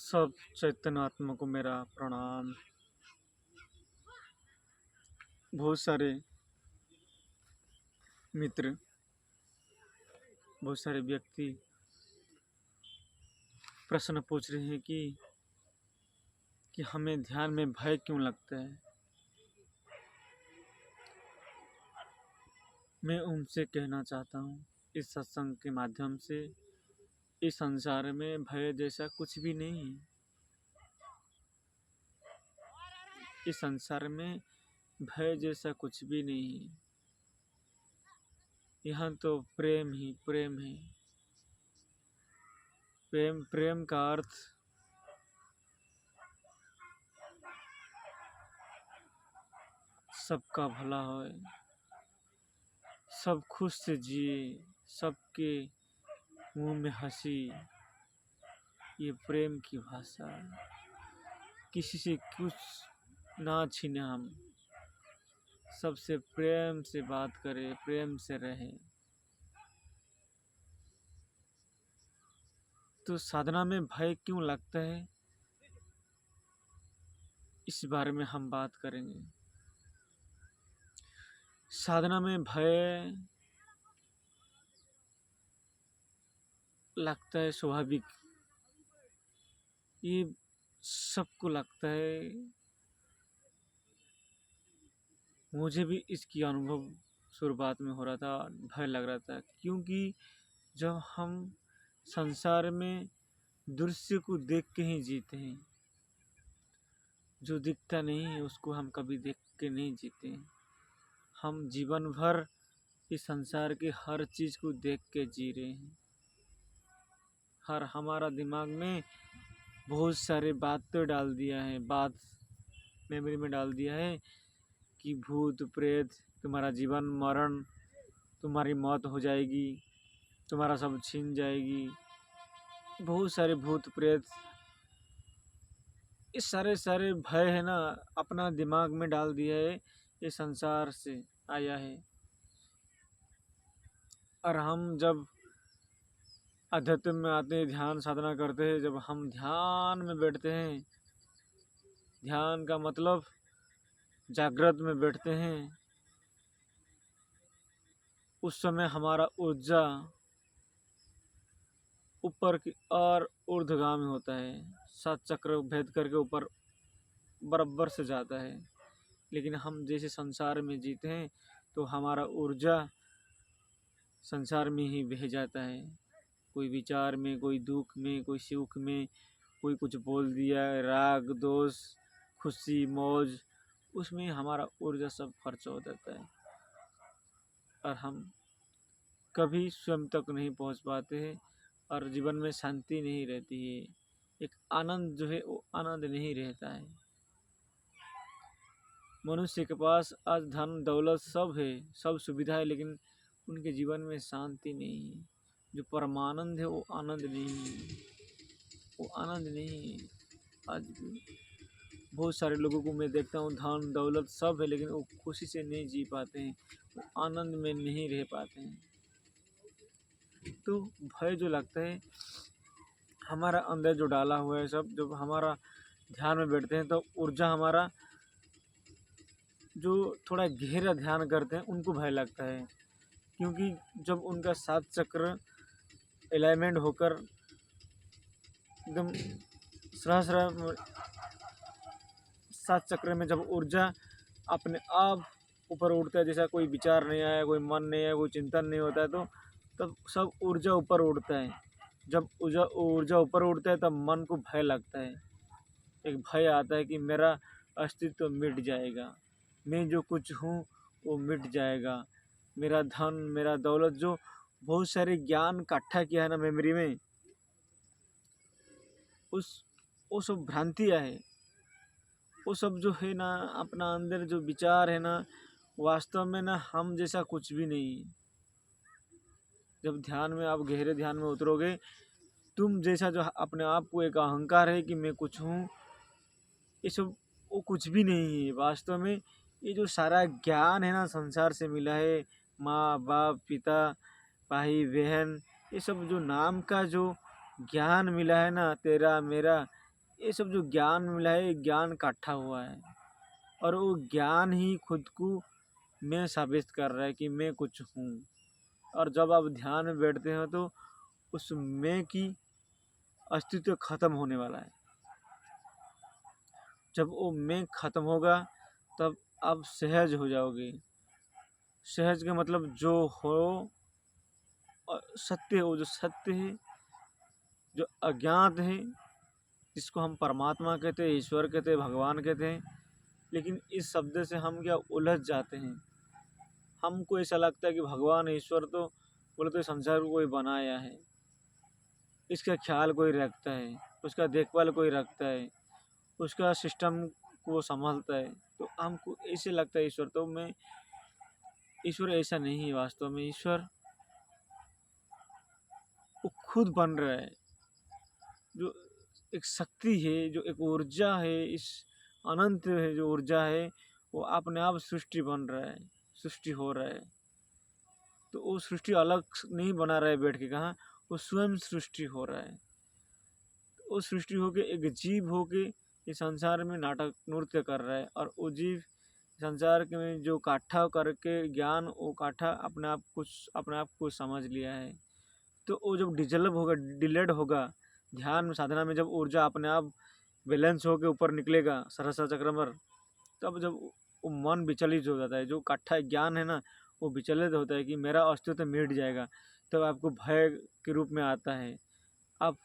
सब चैतन्य आत्मा को मेरा प्रणाम। बहुत सारे मित्र, बहुत सारे व्यक्ति प्रश्न पूछ रहे हैं कि हमें ध्यान में भय क्यों लगता है। मैं उनसे कहना चाहता हूँ इस सत्संग के माध्यम से, इस संसार में भय जैसा कुछ भी नहीं है। इस संसार में भय जैसा कुछ भी नहीं है। यहाँ तो प्रेम ही प्रेम है। प्रेम का अर्थ सबका भला होए, सब खुश से जिए, सबके मुंह में हंसी। ये प्रेम की भाषा है। किसी से कुछ ना छीने, हम सबसे प्रेम से बात करें, प्रेम से रहें। तो साधना में भय क्यों लगता है, इस बारे में हम बात करेंगे। साधना में भय लगता है स्वाभाविक, ये सबको लगता है। मुझे भी इसकी अनुभव शुरुआत में हो रहा था, भय लग रहा था, क्योंकि जब हम संसार में दृश्य को देख के ही जीते हैं, जो दिखता नहीं है उसको हम कभी देख के नहीं जीते हैं। हम जीवन भर इस संसार के हर चीज़ को देख के जी रहे हैं। हमारा दिमाग में बहुत सारे बातें डाल दिया है, बात मेमोरी में डाल दिया है कि भूत प्रेत, तुम्हारा जीवन मरण, तुम्हारी मौत हो जाएगी, तुम्हारा सब छीन जाएगी। बहुत सारे भूत प्रेत, ये सारे भय है ना, अपना दिमाग में डाल दिया है। ये संसार से आया है। और हम जब अध्यात्म में आते हैं, ध्यान साधना करते हैं, जब हम ध्यान में बैठते हैं, ध्यान का मतलब जागृत में बैठते हैं, उस समय हमारा ऊर्जा ऊपर की और ऊर्ध्वगामी होता है। 7 चक्र भेद करके ऊपर बराबर से जाता है। लेकिन हम जैसे संसार में जीते हैं तो हमारा ऊर्जा संसार में ही बह जाता है। कोई विचार में, कोई दुख में, कोई सुख में, कोई कुछ बोल दिया, राग दोष, खुशी मौज, उसमें हमारा ऊर्जा सब खर्च हो जाता है और हम कभी स्वयं तक नहीं पहुंच पाते हैं और जीवन में शांति नहीं रहती है। एक आनंद जो है वो आनंद नहीं रहता है। मनुष्य के पास आज धन दौलत सब है, सब सुविधा है, लेकिन उनके जीवन में शांति नहीं है। जो परमानंद है वो आनंद नहीं है, वो आनंद नहीं है। आज बहुत सारे लोगों को मैं देखता हूँ, धन दौलत सब है, लेकिन वो खुशी से नहीं जी पाते हैं, वो आनंद में नहीं रह पाते हैं। तो भय जो लगता है, हमारा अंदर जो डाला हुआ है सब, जब हमारा ध्यान में बैठते हैं तो ऊर्जा हमारा जो थोड़ा गहरा ध्यान करते हैं उनको भय लगता है। क्योंकि जब उनका 7 चक्र अलाइनमेंट होकर एकदम सहस्र 7 चक्र में जब ऊर्जा अपने आप ऊपर उड़ता है, जैसा कोई विचार नहीं आया, कोई मन नहीं आया, कोई चिंतन नहीं होता है, तो तब सब ऊर्जा ऊपर उड़ता है। जब ऊर्जा ऊपर उड़ता है तब मन को भय लगता है। एक भय आता है कि मेरा अस्तित्व मिट जाएगा, मैं जो कुछ हूँ वो मिट जाएगा, मेरा धन मेरा दौलत जो बहुत सारे ज्ञान इकट्ठा किया है ना मेमोरी में, वो सब भ्रांतियाँ है। वो सब जो है ना, अपना अंदर जो विचार है ना, वास्तव में ना हम जैसा कुछ भी नहीं। जब ध्यान में आप गहरे ध्यान में उतरोगे, तुम जैसा जो अपने आप को एक अहंकार है कि मैं कुछ हूँ, ये सब वो कुछ भी नहीं है वास्तव में। ये जो सारा ज्ञान है ना संसार से मिला है, माँ बाप पिता भाई बहन, ये सब जो नाम का जो ज्ञान मिला है ना, तेरा मेरा, ये सब जो ज्ञान मिला है, ये ज्ञान इकट्ठा हुआ है और वो ज्ञान ही खुद को मैं साबित कर रहा है कि मैं कुछ हूँ। और जब आप ध्यान में बैठते हो तो उस मैं की अस्तित्व खत्म होने वाला है। जब वो मैं खत्म होगा तब आप सहज हो जाओगे। सहज का मतलब जो हो सत्य हो, जो सत्य है, जो अज्ञात है, जिसको हम परमात्मा कहते हैं, ईश्वर कहते हैं, भगवान कहते हैं। लेकिन इस शब्द से हम क्या उलझ जाते हैं। हमको ऐसा लगता है कि भगवान ईश्वर तो बोले तो संसार को कोई बनाया है, इसका ख्याल कोई रखता है, उसका देखभाल कोई रखता है, उसका सिस्टम को संभालता है। तो हमको ऐसे लगता है ईश्वर तो मैं ईश्वर ऐसा नहीं है। वास्तव में ईश्वर वो खुद बन रहा है, जो एक शक्ति है, जो एक ऊर्जा है, इस अनंत है जो ऊर्जा है, वो अपने आप सृष्टि बन रहा है, सृष्टि हो रहा है। तो वो सृष्टि अलग नहीं बना रहा है बैठ के, कहाँ वो स्वयं सृष्टि हो रहा है। वो सृष्टि होके एक जीव होके इस संसार में नाटक नृत्य कर रहा है। और वो जीव संसार के में जो इकट्ठा करके ज्ञान वो इकट्ठा अपने आप को समझ लिया है। तो वो जब डिजल्व होगा, डिलेड होगा ध्यान साधना में, जब ऊर्जा अपने आप बैलेंस होके ऊपर निकलेगा सहस्त्र चक्र पर, तब जब वो मन विचलित हो जाता है, जो इकट्ठा ज्ञान है ना वो विचलित होता है कि मेरा अस्तित्व मिट जाएगा। तब आपको भय के रूप में आता है। आप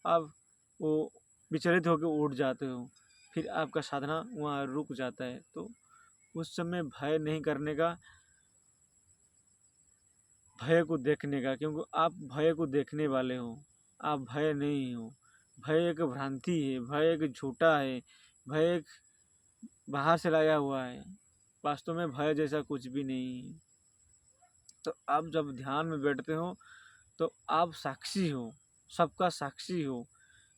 आप वो विचलित होकर उठ जाते हो, फिर आपका साधना वहाँ रुक जाता है। तो उस समय भय नहीं करने का, भय को देखने का, क्योंकि आप भय को देखने वाले हो, आप भय नहीं हो। भय एक भ्रांति है, भय एक झूठा है, भय एक बाहर से लाया हुआ है। वास्तव में भय जैसा कुछ भी नहीं है। तो आप जब ध्यान में बैठते हो तो आप साक्षी हो, सबका साक्षी हो।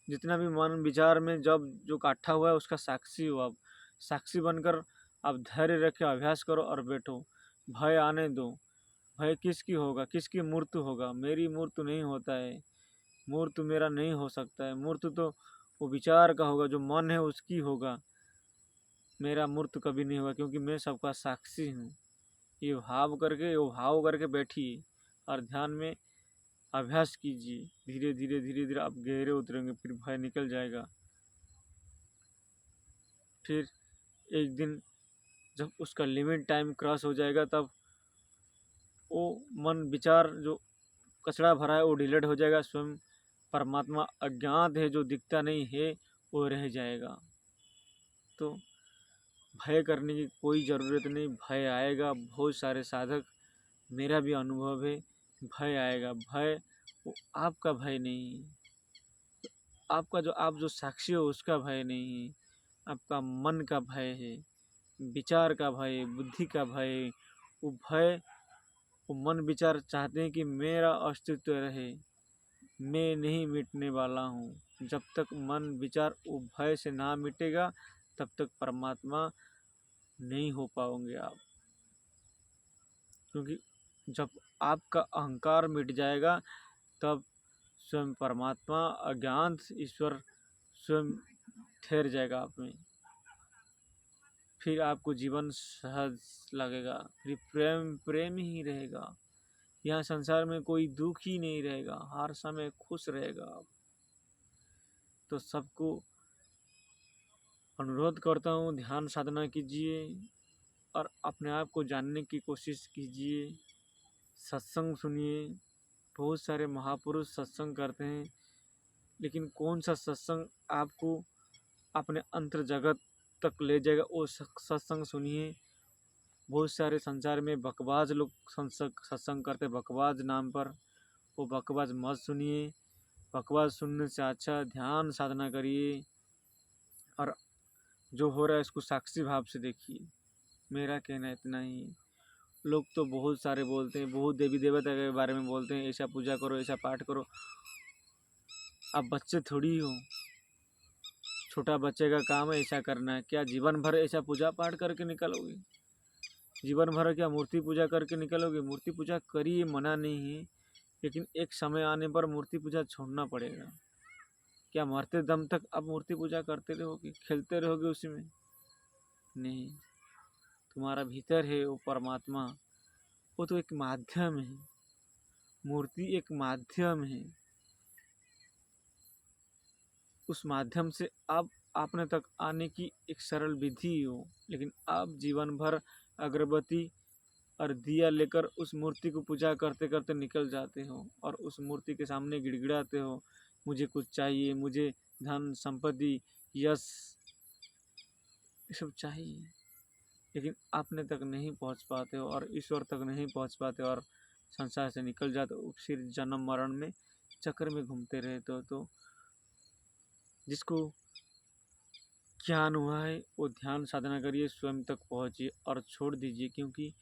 जितना भी मन विचार में जब जो इकट्ठा हुआ है उसका साक्षी हो। आप साक्षी बनकर आप धैर्य रखे अभ्यास करो और बैठो। भय आने दो। भय किसकी होगा, किसकी मृत्यु होगा? मेरी मृत्यु नहीं होता है, मृत्यु मेरा नहीं हो सकता है। मृत्यु तो वो विचार का होगा, जो मन है उसकी होगा। मेरा मृत्यु कभी नहीं होगा, क्योंकि मैं सबका साक्षी हूँ। ये भाव करके बैठिए और ध्यान में अभ्यास कीजिए। धीरे धीरे धीरे धीरे आप गहरे उतरेंगे, फिर भय निकल जाएगा। फिर एक दिन जब उसका लिमिट टाइम क्रॉस हो जाएगा, तब वो मन विचार जो कचरा भरा है वो डिलीट हो जाएगा। स्वयं परमात्मा अज्ञात है, जो दिखता नहीं है, वो रह जाएगा। तो भय करने की कोई ज़रूरत नहीं। भय आएगा, बहुत सारे साधक, मेरा भी अनुभव है, भय आएगा। भय वो आपका भय नहीं है। आपका जो आप जो साक्षी हो उसका भय नहीं है, आपका मन का भय है, विचार का भय, बुद्धि का भय। वो भय, वो मन विचार चाहते हैं कि मेरा अस्तित्व रहे, मैं नहीं मिटने वाला हूँ। जब तक मन विचार वो भय से ना मिटेगा तब तक परमात्मा नहीं हो पाओगे आप। क्योंकि जब आपका अहंकार मिट जाएगा तब स्वयं परमात्मा अज्ञात ईश्वर स्वयं ठहर जाएगा आप में। फिर आपको जीवन सहज लगेगा, फिर प्रेम प्रेम ही रहेगा। यहाँ संसार में कोई दुख ही नहीं रहेगा, हर समय खुश रहेगा आप। तो सबको अनुरोध करता हूँ, ध्यान साधना कीजिए और अपने आप को जानने की कोशिश कीजिए। सत्संग सुनिए। बहुत सारे महापुरुष सत्संग करते हैं, लेकिन कौन सा सत्संग आपको अपने अंतर जगत तक ले जाएगा, वो सत्संग सुनिए। बहुत सारे संसार में बकवास लोग सत्संग करते, बकवास नाम पर, वो बकवास मत सुनिए। बकवास सुनने से अच्छा ध्यान साधना करिए और जो हो रहा है इसको साक्षी भाव से देखिए। मेरा कहना इतना ही। लोग तो बहुत सारे बोलते हैं, बहुत देवी देवता के बारे में बोलते हैं, ऐसा पूजा करो, ऐसा पाठ करो। आप बच्चे थोड़ी हो, छोटा बच्चे का काम है ऐसा करना है। क्या जीवन भर ऐसा पूजा पाठ करके निकलोगे? जीवन भर क्या मूर्ति पूजा करके निकलोगे? मूर्ति पूजा करिए, मना नहीं है, लेकिन एक समय आने पर मूर्ति पूजा छोड़ना पड़ेगा। क्या मरते दम तक आप मूर्ति पूजा करते रहोगे, खेलते रहोगे उसी में? नहीं। तुम्हारा भीतर है वो परमात्मा, वो तो एक माध्यम है। मूर्ति एक माध्यम है। उस माध्यम से आप अपने तक आने की एक सरल विधि हो, लेकिन आप जीवन भर अगरबत्ती और दिया लेकर उस मूर्ति को पूजा करते करते निकल जाते हो और उस मूर्ति के सामने गिड़गिड़ाते हो, मुझे कुछ चाहिए, मुझे धन संपत्ति यश ये सब चाहिए, लेकिन अपने तक नहीं पहुंच पाते हो और ईश्वर तक नहीं पहुंच पाते और संसार से निकल जाते हो, फिर जन्म मरण में चक्कर में घूमते रहते हो। तो जिसको ज्ञान हुआ है वो ध्यान साधना करिए, स्वयं तक पहुंचिए और छोड़ दीजिए, क्योंकि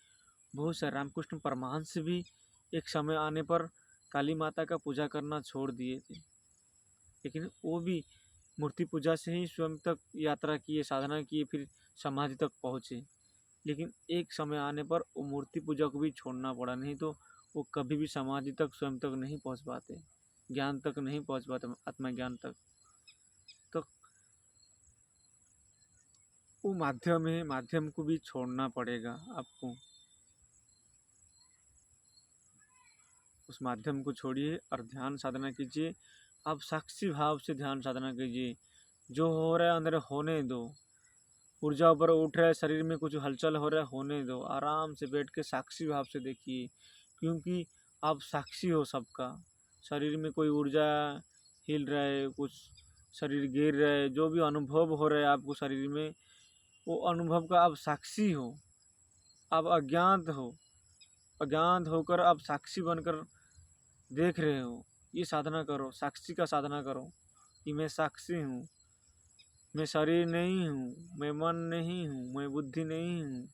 बहुत से रामकृष्ण परमहंस भी एक समय आने पर काली माता का पूजा करना छोड़ दिए थे, लेकिन वो भी मूर्ति पूजा से ही स्वयं तक यात्रा किए, साधना किए, फिर समाधि तक पहुँचे। लेकिन एक समय आने पर वो मूर्ति पूजा को भी छोड़ना पड़ा, नहीं तो वो कभी भी समाधि तक स्वयं तक नहीं पहुँच पाते, ज्ञान तक नहीं पहुँच पाते, आत्मज्ञान तक। तो वो माध्यम है, माध्यम को भी छोड़ना पड़ेगा आपको। उस माध्यम को छोड़िए और ध्यान साधना कीजिए। आप साक्षी भाव से ध्यान साधना कीजिए। जो हो रहा है अंदर होने दो। ऊर्जा ऊपर उठ रहा है, शरीर में कुछ हलचल हो रहा है, होने दो। आराम से बैठ के साक्षी भाव से देखिए, क्योंकि आप साक्षी हो सबका। शरीर में कोई ऊर्जा हिल रहा है, कुछ शरीर गिर रहा है, जो भी अनुभव हो रहा है आपको शरीर में, वो अनुभव का आप साक्षी हो। आप अज्ञात हो, अज्ञात होकर आप साक्षी बनकर देख रहे हो। ये साधना करो, साक्षी का साधना करो कि मैं साक्षी हूँ, मैं शरीर नहीं हूँ, मैं मन नहीं हूँ, मैं बुद्धि नहीं हूँ,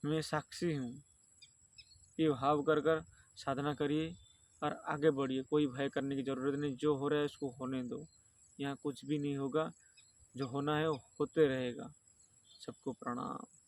मैं साक्षी हूँ। ये भाव कर कर साधना करिए और आगे बढ़िए। कोई भय करने की ज़रूरत नहीं, जो हो रहा है उसको होने दो। यहाँ कुछ भी नहीं होगा, जो होना है वो होते रहेगा। सबको प्रणाम।